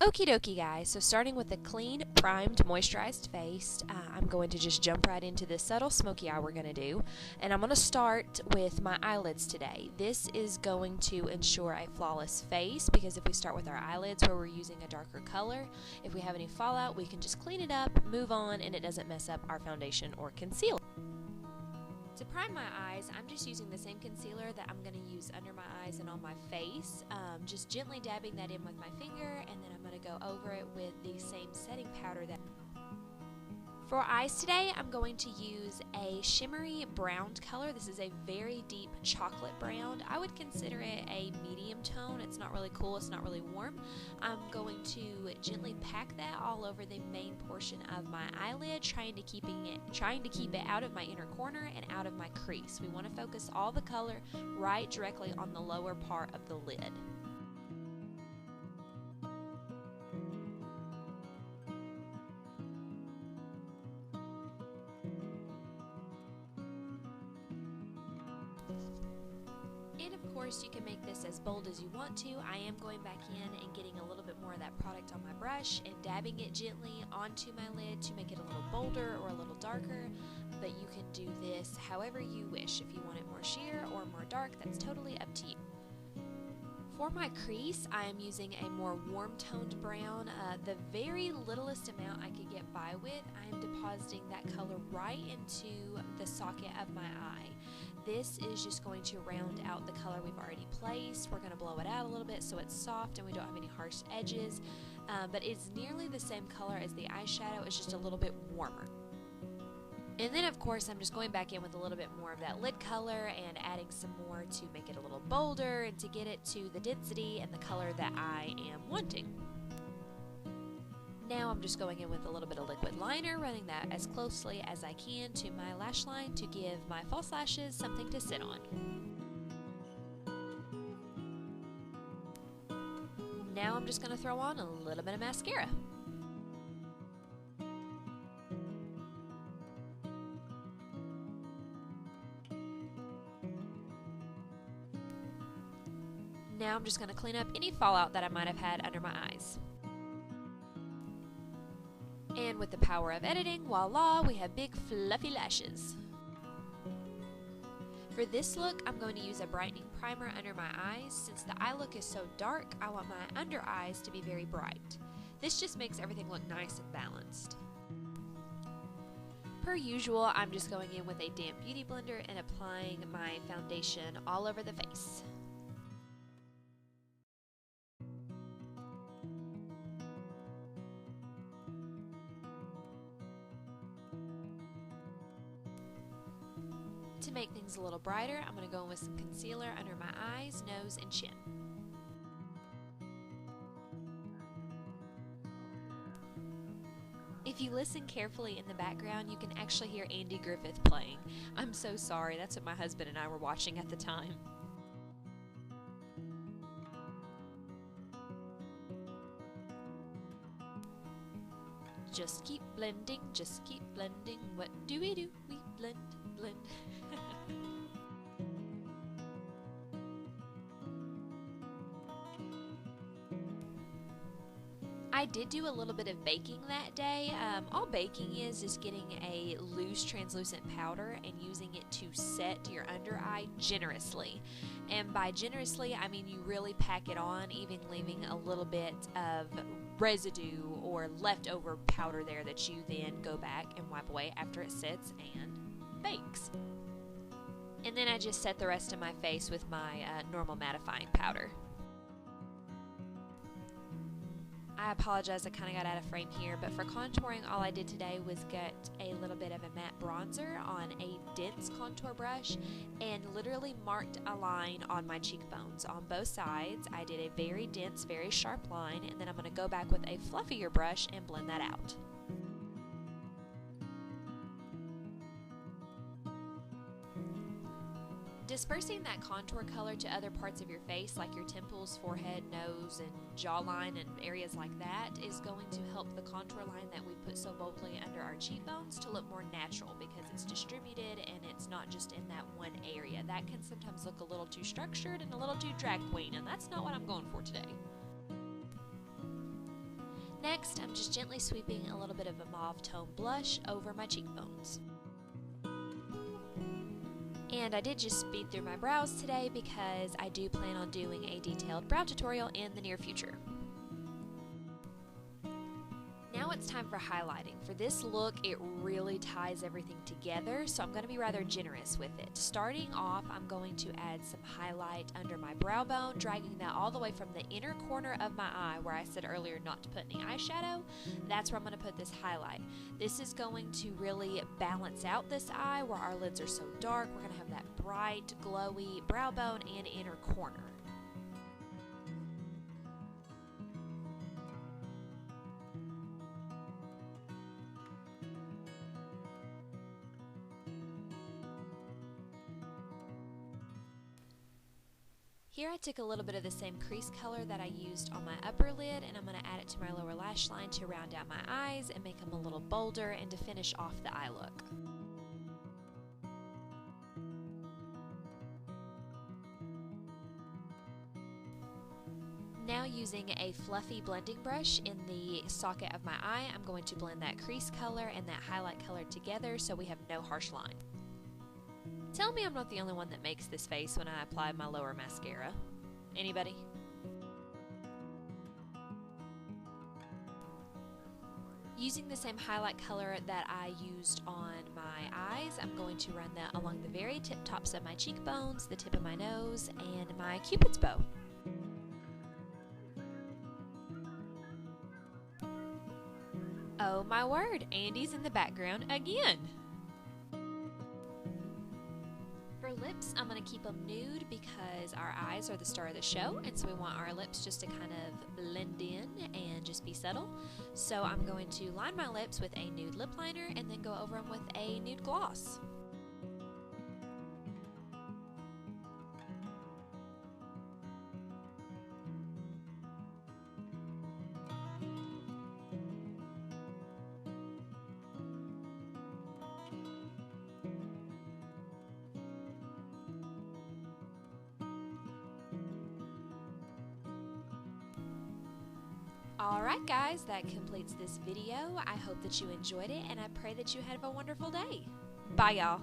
Okie dokie guys, so starting with a clean, primed, moisturized face, I'm going to just jump right into this subtle smoky eye we're going to do. And I'm going to start with my eyelids today. This is going to ensure a flawless face because if we start with our eyelids where we're using a darker color, if we have any fallout, we can just clean it up, move on, and it doesn't mess up our foundation or concealer. To prime my eyes, I'm just using the same concealer that I'm going to use under my eyes and on my face, just gently dabbing that in with my finger, and then I'm going to go over it with the same setting powder that. For eyes today, I'm going to use a shimmery brown color. This is a very deep chocolate brown. I would consider it a medium tone. It's not really cool, it's not really warm. I'm going to gently pack that all over the main portion of my eyelid, trying to keep it out of my inner corner and out of my crease. We want to focus all the color right directly on the lower part of the lid. And of course you can make this as bold as you want to. I am going back in and getting a little bit more of that product on my brush and dabbing it gently onto my lid to make it a little bolder or a little darker, but you can do this however you wish. If you want it more sheer or more dark, that's totally up to you. For my crease, I am using a more warm-toned brown. The very littlest amount I could get by with, I am depositing that color right into the socket of my eye. This is just going to round out the color we've already placed. We're going to blow it out a little bit so it's soft and we don't have any harsh edges, but it's nearly the same color as the eyeshadow. It's just a little bit warmer. And then of course I'm just going back in with a little bit more of that lid color and adding some more to make it a little bolder and to get it to the density and the color that I am wanting. Now I'm just going in with a little bit of liquid liner, running that as closely as I can to my lash line to give my false lashes something to sit on. Now I'm just going to throw on a little bit of mascara. Now I'm just going to clean up any fallout that I might have had under my eyes. And with the power of editing, voila, we have big fluffy lashes. For this look, I'm going to use a brightening primer under my eyes. Since the eye look is so dark, I want my under eyes to be very bright. This just makes everything look nice and balanced. Per usual, I'm just going in with a damp beauty blender and applying my foundation all over the face. To make things a little brighter, I'm going to go in with some concealer under my eyes, nose, and chin. If you listen carefully in the background, you can actually hear Andy Griffith playing. I'm so sorry, that's what my husband and I were watching at the time. Just keep blending, just keep blending. What do? We blend, blend. I did do a little bit of baking that day. All baking is getting a loose translucent powder and using it to set your under eye generously. And by generously, I mean you really pack it on, even leaving a little bit of residue or leftover powder there that you then go back and wipe away after it sits and bakes. And then I just set the rest of my face with my normal mattifying powder. I apologize, I kind of got out of frame here, but for contouring, all I did today was get a little bit of a matte bronzer on a dense contour brush and literally marked a line on my cheekbones. On both sides, I did a very dense, very sharp line, and then I'm going to go back with a fluffier brush and blend that out. Dispersing that contour color to other parts of your face, like your temples, forehead, nose, and jawline, and areas like that, is going to help the contour line that we put so boldly under our cheekbones to look more natural because it's distributed and it's not just in that one area. That can sometimes look a little too structured and a little too drag queen, and that's not what I'm going for today. Next, I'm just gently sweeping a little bit of a mauve tone blush over my cheekbones. And I did just speed through my brows today because I do plan on doing a detailed brow tutorial in the near future. Now it's time for highlighting. For this look, it really ties everything together, so I'm going to be rather generous with it. Starting off, I'm going to add some highlight under my brow bone, dragging that all the way from the inner corner of my eye, where I said earlier not to put any eyeshadow. That's where I'm going to put this highlight. This is going to really balance out this eye where our lids are so dark. We're going to have that bright, glowy brow bone and inner corner. Here I took a little bit of the same crease color that I used on my upper lid, and I'm going to add it to my lower lash line to round out my eyes and make them a little bolder and to finish off the eye look. Now using a fluffy blending brush in the socket of my eye, I'm going to blend that crease color and that highlight color together so we have no harsh line. Tell me I'm not the only one that makes this face when I apply my lower mascara. Anybody? Using the same highlight color that I used on my eyes, I'm going to run that along the very tip tops of my cheekbones, the tip of my nose, and my Cupid's bow. Oh my word, Andy's in the background again! For lips, I'm going to keep them nude because our eyes are the star of the show, and so we want our lips just to kind of blend in and just be subtle. So I'm going to line my lips with a nude lip liner and then go over them with a nude gloss. Alright guys, that completes this video. I hope that you enjoyed it, and I pray that you have a wonderful day. Bye y'all.